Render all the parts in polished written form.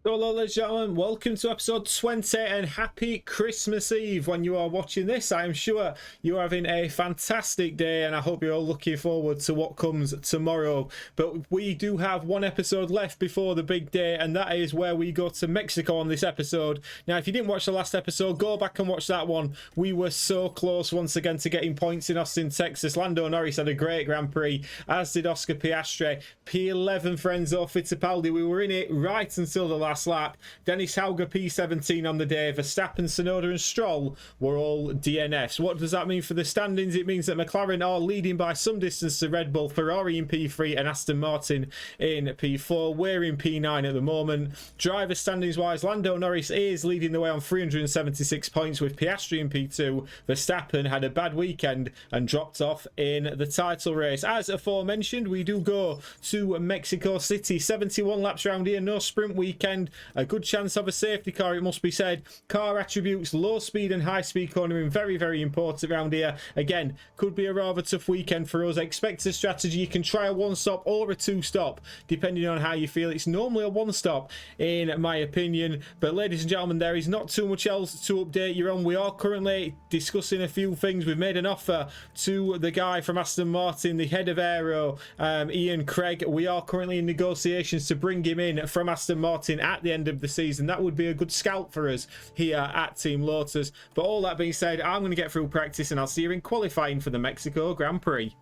Hello ladies and gentlemen, welcome to episode 20 and happy Christmas Eve when you are watching this. I am sure you're having a fantastic day and I hope you're all looking forward to what comes tomorrow. But we do have one episode left before the big day, and that is where we go to Mexico on this episode. Now if you didn't watch the last episode, go back and watch that one. We were so close once again to getting points in Austin, Texas. Lando Norris had a great Grand Prix, as did Oscar Piastri. P11 for Enzo Fittipaldi. We were in it right until the last lap. Dennis Hauger P17 on the day. Verstappen, Tsunoda and Stroll were all DNFs. What does that mean for the standings? It means that McLaren are leading by some distance to Red Bull, Ferrari in P3 and Aston Martin in P4. We're in P9 at the moment. Driver standings wise, Lando Norris is leading the way on 376 points with Piastri in P2. Verstappen had a bad weekend and dropped off in the title race. As aforementioned, we do go to Mexico City. 71 laps round here, no sprint weekend. A good chance of a safety car, it must be said. Car attributes, low speed and high speed cornering, very, very important around here. Again, could be a rather tough weekend for us. Expect a strategy. You can try a one stop or a two stop, depending on how you feel. It's normally a one stop, in my opinion. But ladies and gentlemen, there is not too much else to update you on. We are currently discussing a few things. We've made an offer to the guy from Aston Martin, the head of Aero, Ian Craig. We are currently in negotiations to bring him in from Aston Martin at the end of the season. That would be a good scout for us here at Team Lotus. But all that being said, I'm going to get through practice and I'll see you in qualifying for the Mexico Grand Prix.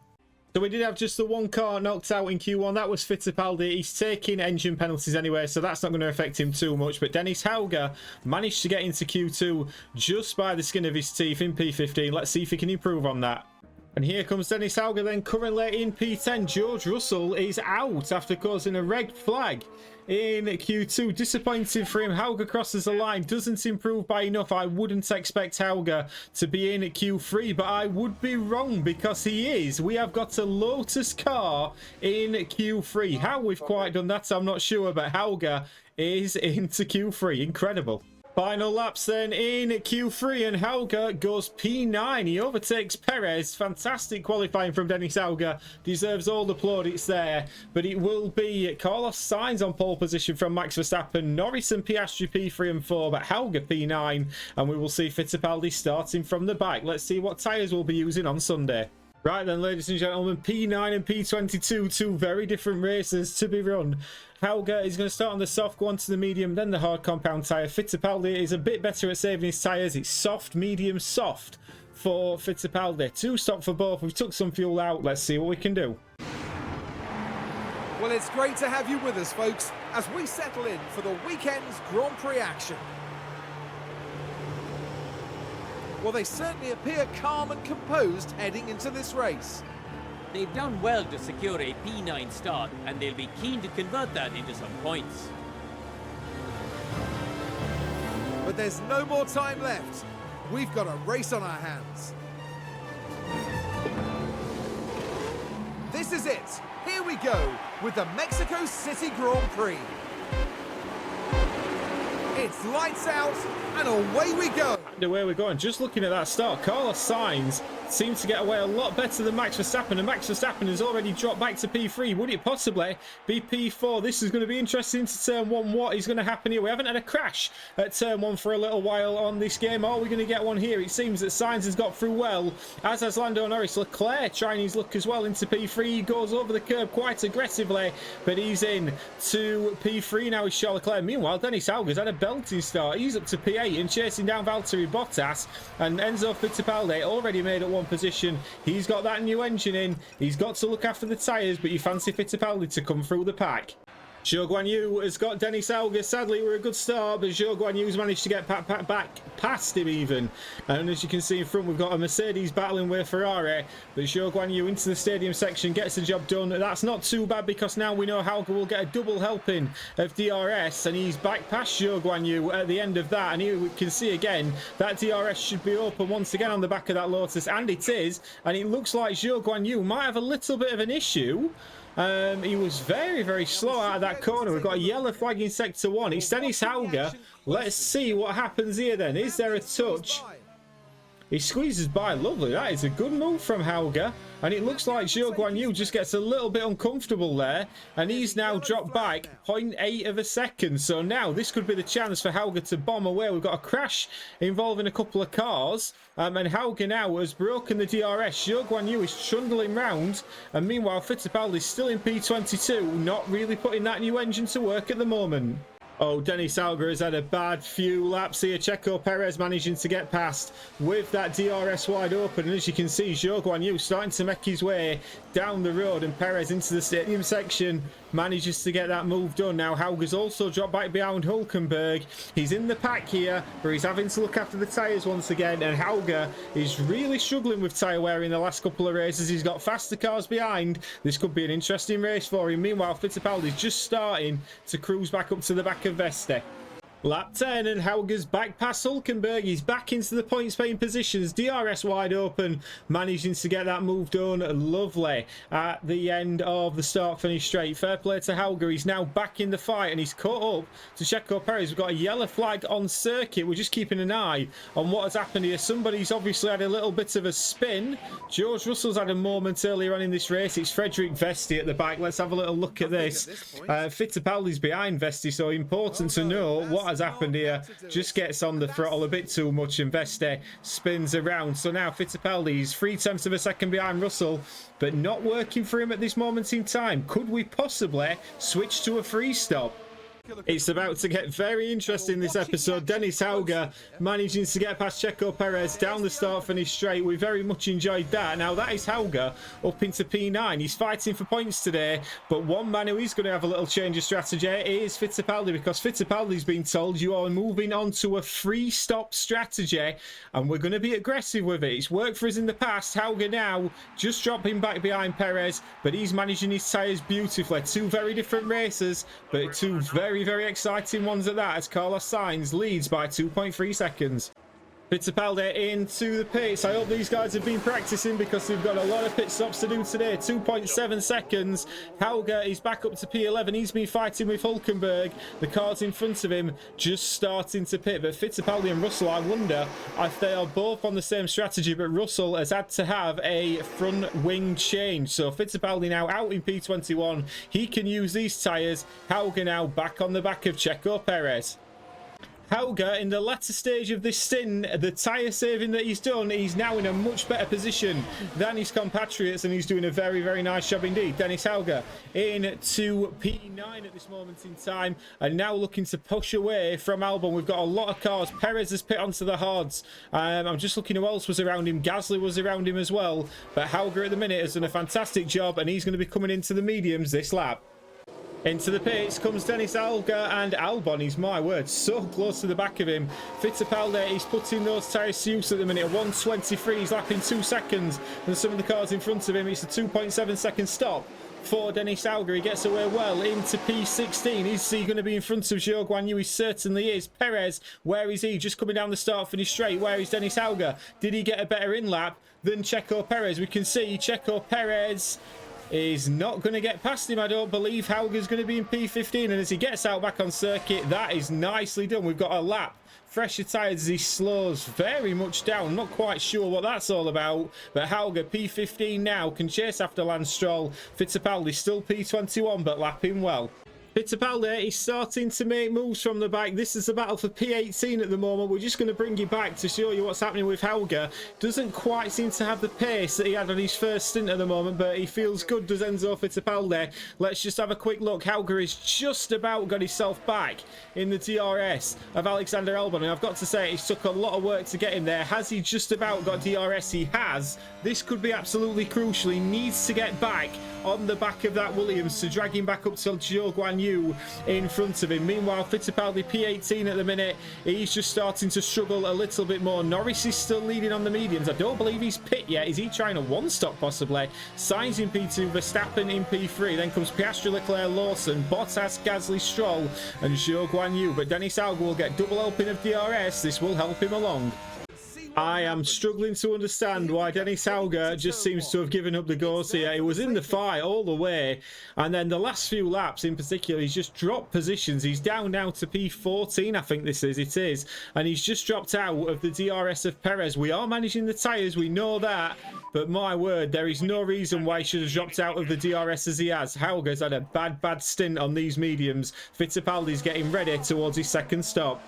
So we did have just the one car knocked out in Q1. That was Fittipaldi. He's taking engine penalties anyway, so that's not going to affect him too much. But Dennis Hauger managed to get into Q2 just by the skin of his teeth in P15. Let's see if he can improve on that. And here comes Dennis Hauger then, currently in P10. George Russell is out after causing a red flag in Q2. Disappointing for him. Hauger crosses the line, doesn't improve by enough. I wouldn't expect Hauger to be in at Q3, but I would be wrong because he is. We have got a Lotus car in Q3. How we've quite done that, I'm not sure, but Hauger is into Q3. Incredible. Final laps then in Q3 and Hauger goes P9. He overtakes Perez. Fantastic qualifying from Dennis Hauger. Deserves all the plaudits there. But it will be Carlos Sainz on pole position from Max Verstappen. Norris and Piastri P3 and 4, but Hauger P9. And we will see Fittipaldi starting from the back. Let's see what tyres we'll be using on Sunday. Right then, ladies and gentlemen, P9 and P22, two very different races to be run. Hauger is going to start on the soft, go on to the medium, then the hard compound tyre. Fittipaldi is a bit better at saving his tyres. It's soft, medium, soft for Fittipaldi. Two stop for both. We've took some fuel out. Let's see what we can do. Well, it's great to have you with us, folks, as we settle in for the weekend's Grand Prix action. Well, they certainly appear calm and composed heading into this race. They've done well to secure a P9 start, and they'll be keen to convert that into some points. But there's no more time left. We've got a race on our hands. This is it. Here we go with the Mexico City Grand Prix. It's lights out and away we go. And away we're going. Just looking at that start, Carlos Sainz seems to get away a lot better than Max Verstappen, and Max Verstappen has already dropped back to P3. Would it possibly be P4? This is going to be interesting to turn one. What is going to happen here? We haven't had a crash at turn one for a little while on this game. Are we going to get one here? It seems that Sainz has got through well, as has Lando Norris. Leclerc trying his luck as well into P3. He goes over the curb quite aggressively, but he's in to P3 now with Charles Leclerc. Meanwhile, Dennis Hauger's had a belting start. He's up to P8 and chasing down Valtteri Bottas, and Enzo Fittipaldi already made up one position. He's got that new engine in. He's got to look after the tyres, but you fancy Fittipaldi to come through the pack. Zhou Guanyu has got Dennis Hauger. Sadly, we're a good start, but Zhou Guanyu's managed to get back past him even. And as you can see in front, we've got a Mercedes battling with Ferrari, but Zhou Guanyu into the stadium section gets the job done. That's not too bad because now we know Hauger will get a double helping of DRS, and he's back past Zhou Guanyu at the end of that. And here we can see again that DRS should be open once again on the back of that Lotus, and it is. And it looks like Zhou Guanyu might have a little bit of an issue. He was very, very slow out of that corner. We've got a yellow flag in sector 1. It's Dennis Hauger. Let's see what happens here then. Is there a touch? He squeezes by. Lovely. That is a good move from Hauger. And it looks like Zhou Guanyu just gets a little bit uncomfortable there. And he's now dropped back 0.8 of a second. So now this could be the chance for Hauger to bomb away. We've got a crash involving a couple of cars. And Hauger now has broken the DRS. Zhou Guanyu is trundling round. And meanwhile, Fittipaldi is still in P22. Not really putting that new engine to work at the moment. Oh, Denis Hauger has had a bad few laps here. Checo Perez managing to get past with that DRS wide open. And as you can see, Zhou Guanyu starting to make his way down the road. And Perez into the stadium section manages to get that move done. Now, Hauger's also dropped back behind Hülkenberg. He's in the pack here, but he's having to look after the tyres once again. And Hauger is really struggling with tyre wear in the last couple of races. He's got faster cars behind. This could be an interesting race for him. Meanwhile, Fittipaldi is just starting to cruise back up to the back of Veste. Lap 10 and Hauger's back past Hülkenberg. He's back into the points paying positions. DRS wide open, managing to get that move done. Lovely at the end of the start finish straight. Fair play to Hauger. He's now back in the fight and he's caught up to Checo Perez. We've got a yellow flag on circuit. We're just keeping an eye on what has happened here. Somebody's obviously had a little bit of a spin. George Russell's had a moment earlier on in this race. It's Frederick Vesti at the back. Let's have a little look at this. Fittipaldi's behind Vesti, so important to know what has happened here. Just gets on the throttle a bit too much and Veste spins around. So now Fittipaldi is 3/10 of a second behind Russell, but not working for him at this moment in time. Could we possibly switch to a free stop? It's about to get very interesting this episode. Denis Hauger managing to get past Checo Perez down the start finish straight. We very much enjoyed that. Now that is Hauger up into P9. He's fighting for points today, but one man who is going to have a little change of strategy is Fittipaldi, because Fittipaldi's been told you are moving on to a free stop strategy and we're going to be aggressive with it. It's worked for us in the past. Hauger now just dropping back behind Perez, but he's managing his tyres beautifully. Two very different races, but two very exciting ones at that, as Carlos Sainz leads by 2.3 seconds. Fittipaldi into the pits. I hope these guys have been practicing because they've got a lot of pit stops to do today. 2.7 seconds. Hauger is back up to P11. He's been fighting with Hülkenberg. The cars in front of him just starting to pit. But Fittipaldi and Russell, I wonder if they are both on the same strategy, but Russell has had to have a front wing change. So Fittipaldi now out in P21. He can use these tyres. Hauger now back on the back of Checo Perez. Hauger, in the latter stage of this stint, the tyre saving that he's done, he's now in a much better position than his compatriots, and he's doing a very nice job indeed. Denis Hauger into P9 at this moment in time, and now looking to push away from Albon. We've got a lot of cars. Perez has pit onto the hards. I'm just looking who else was around him. Gasly was around him as well, but Hauger at the minute has done a fantastic job, and he's going to be coming into the mediums this lap. Into the pits comes Denis Hauger, and Albon, he's my word, so close to the back of him. Fittipaldi, he's putting those tyres to use at the minute. 1:23, he's lapping 2 seconds than some of the cars in front of him. It's a 2.7 second stop for Denis Hauger. He gets away well into P16. Is he going to be in front of Zhou Guanyu? He certainly is. Perez, where is he? Just coming down the start finish straight. Where is Denis Hauger? Did he get a better in lap than Checo Perez? We can see Checo Perez is not going to get past him, I don't believe. Hauger's going to be in P15, and as he gets out back on circuit, that is nicely done. We've got a lap. Fresher tyres as he slows very much down. Not quite sure what that's all about, but Hauger, P15 now, can chase after Lance Stroll. Fittipaldi still P21, but lapping well. Fittipaldi is starting to make moves from the back. This is a battle for P18 at the moment. We're just going to bring you back to show you what's happening with Hauger. Doesn't quite seem to have the pace that he had on his first stint at the moment, but he feels good, does Enzo Fittipaldi. Let's just have a quick look. Hauger has just about got himself back in the DRS of Alexander Albon, and I've got to say, it took a lot of work to get him there. Has he just about got DRS? He has. This could be absolutely crucial. He needs to get back on the back of that Williams to drag him back up to Zhou Guanyu in front of him. Meanwhile, Fittipaldi P18 at the minute. He's just starting to struggle a little bit more. Norris is still leading on the mediums. I don't believe he's pit yet. Is he trying a one-stop possibly? Sainz in P2, Verstappen in P3. Then comes Piastri, Leclerc, Lawson, Bottas, Gasly, Stroll and Zhou Guanyu. But Denis Hauger will get double helping of DRS. This will help him along. I am struggling to understand why Dennis Hauger just seems to have given up the ghost here. He was in the fight all the way, and then the last few laps in particular, he's just dropped positions. He's down now to P14, I think this is. It is. And he's just dropped out of the DRS of Perez. We are managing the tyres, we know that, but my word, there is no reason why he should have dropped out of the DRS as he has. Hauger's had a bad stint on these mediums. Fittipaldi's getting ready towards his second stop.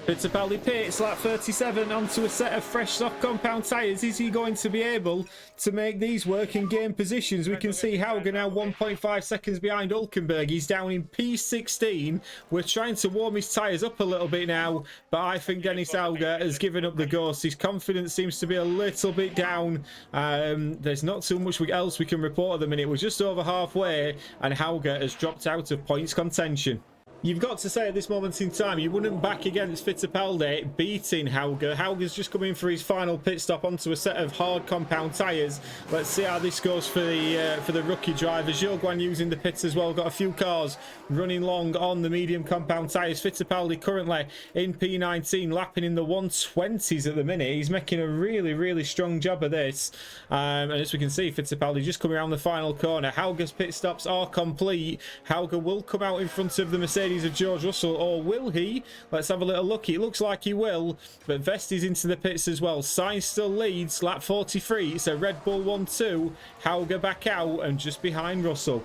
Fittipaldi pits lap 37 onto a set of fresh soft compound tyres. Is he going to be able to make these work in game positions? We can see Hauger now 1.5 seconds behind Hülkenberg. He's down in P16. We're trying to warm his tyres up a little bit now, but I think Dennis Hauger has given up the ghost. His confidence seems to be a little bit down. There's not too much else we can report at the minute. We're just over halfway, and Hauger has dropped out of points contention. You've got to say at this moment in time, you wouldn't back against Fittipaldi beating Hauger. Hauger's just coming for his final pit stop onto a set of hard compound tyres. Let's see how this goes for the rookie drivers. Zhou Guan using the pits as well. Got a few cars running long on the medium compound tyres. Fittipaldi currently in P19, lapping in the 120s at the minute. He's making a really strong job of this. And as we can see, Fittipaldi just coming around the final corner. Hauger's pit stops are complete. Hauger will come out in front of the Mercedes of George Russell, or will he? Let's have a little look. It looks like he will, but Vesti's into the pits as well. Sainz still leads, lap 43. It's a Red Bull 1-2. Hauger back out and just behind Russell.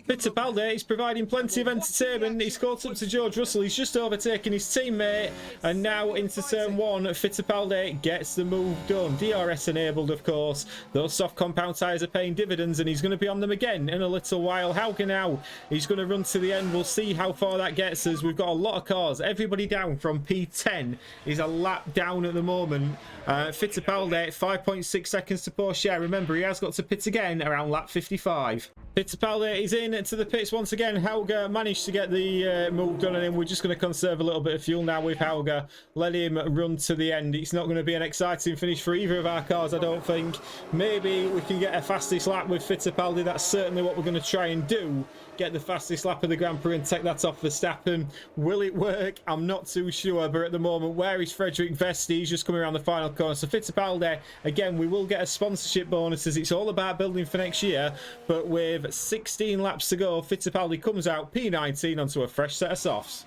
Fittipaldi is providing plenty of entertainment. He's caught up to George Russell. He's just overtaken his teammate, and now into turn one, Fittipaldi gets the move done. DRS enabled, of course. Those soft compound tyres are paying dividends, and he's going to be on them again in a little while. Hauger now, he's going to run to the end. We'll see how far that gets us. We've got a lot of cars. Everybody down from P10 is a lap down at the moment. Fittipaldi, 5.6 seconds to Porsche. Remember, he has got to pit again around lap 55. Fittipaldi is in to the pits once again. Hauger managed to get the move done, and we're just going to conserve a little bit of fuel now with Hauger. Let him run to the end. It's not going to be an exciting finish for either of our cars, I don't think. Maybe we can get a fastest lap with Fittipaldi. That's certainly what we're going to try and do. Get the fastest lap of the Grand Prix and take that off Verstappen. Will it work? I'm not too sure, but at the moment, where is Frederick Vesti? He's just coming around the final corner. So Fittipaldi, again, we will get a sponsorship bonus, as it's all about building for next year. But with 16 laps to go, Fittipaldi comes out P19 onto a fresh set of softs.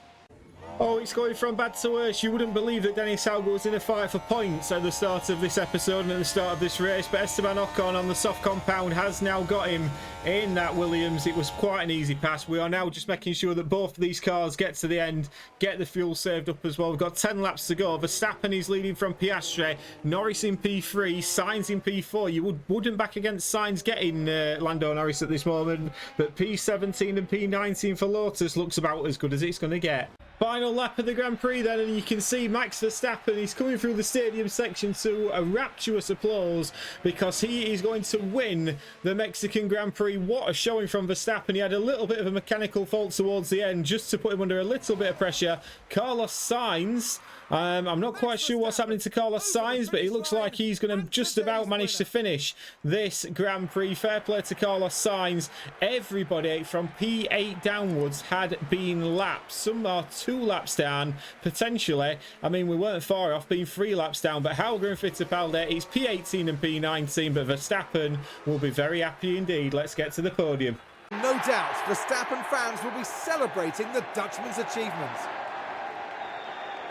Oh, it's going from bad to worse. You wouldn't believe that Dennis Hauger was in a fight for points at the start of this episode and at the start of this race, but Esteban Ocon on the soft compound has now got him in that Williams. It was quite an easy pass. We are now just making sure that both of these cars get to the end, get the fuel saved up as well. We've got 10 laps to go. Verstappen is leading from Piastri, Norris in P3, Sainz in P4. You wouldn't back against Sainz getting Lando Norris at this moment, but P17 and P19 for Lotus looks about as good as it's going to get. Final lap of the Grand Prix then, and you can see Max Verstappen. He's coming through the stadium section to a rapturous applause because he is going to win the Mexican Grand Prix. What a showing from Verstappen. He had a little bit of a mechanical fault towards the end just to put him under a little bit of pressure. Carlos Sainz, I'm not quite sure what's happening to Carlos Sainz, but it looks like he's going to just about manage to finish this Grand Prix. Fair play to Carlos Sainz. Everybody from P8 downwards had been lapped. Some are 2 laps down, potentially. I mean, we weren't far off being 3 laps down, but Hauger and Fittipaldi, it's P18 and P19, but Verstappen will be very happy indeed. Let's get to the podium. No doubt, Verstappen fans will be celebrating the Dutchman's achievement.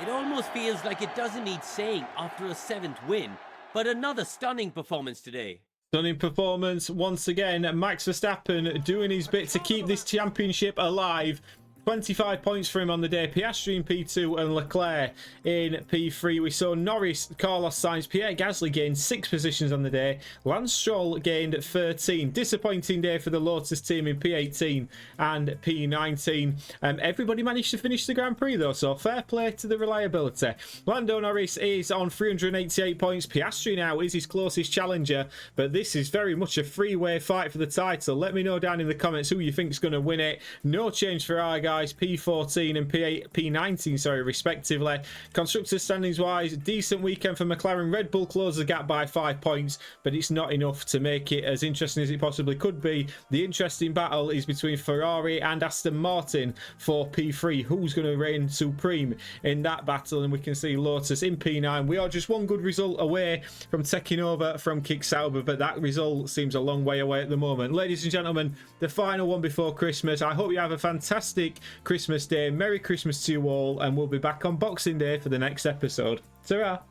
It almost feels like it doesn't need saying after a 7th win, but another stunning performance today. Stunning performance once again. Max Verstappen doing his bit to keep this championship alive. 25 points for him on the day. Piastri in P2 and Leclerc in P3. We saw Norris, Carlos Sainz, Pierre Gasly gained 6 positions on the day. Lance Stroll gained 13. Disappointing day for the Lotus team in P18 and P19. Everybody managed to finish the Grand Prix though, so fair play to the reliability. Lando Norris is on 388 points. Piastri now is his closest challenger, but this is very much a three-way fight for the title. Let me know down in the comments who you think is going to win it. No change for our guy. guys, P14 and P19, sorry, respectively. Constructors standings wise, decent weekend for McLaren. Red Bull closed the gap by 5 points, but it's not enough to make it as interesting as it possibly could be. The interesting battle is between Ferrari and Aston Martin for P3. Who's going to reign supreme in that battle? And we can see Lotus in P9. We are just one good result away from taking over from Kick Sauber, but that result seems a long way away at the moment. Ladies and gentlemen, the final one before Christmas. I hope you have a fantastic Christmas day. Merry Christmas to you all, and we'll be back on Boxing Day for the next episode. Ta-ra!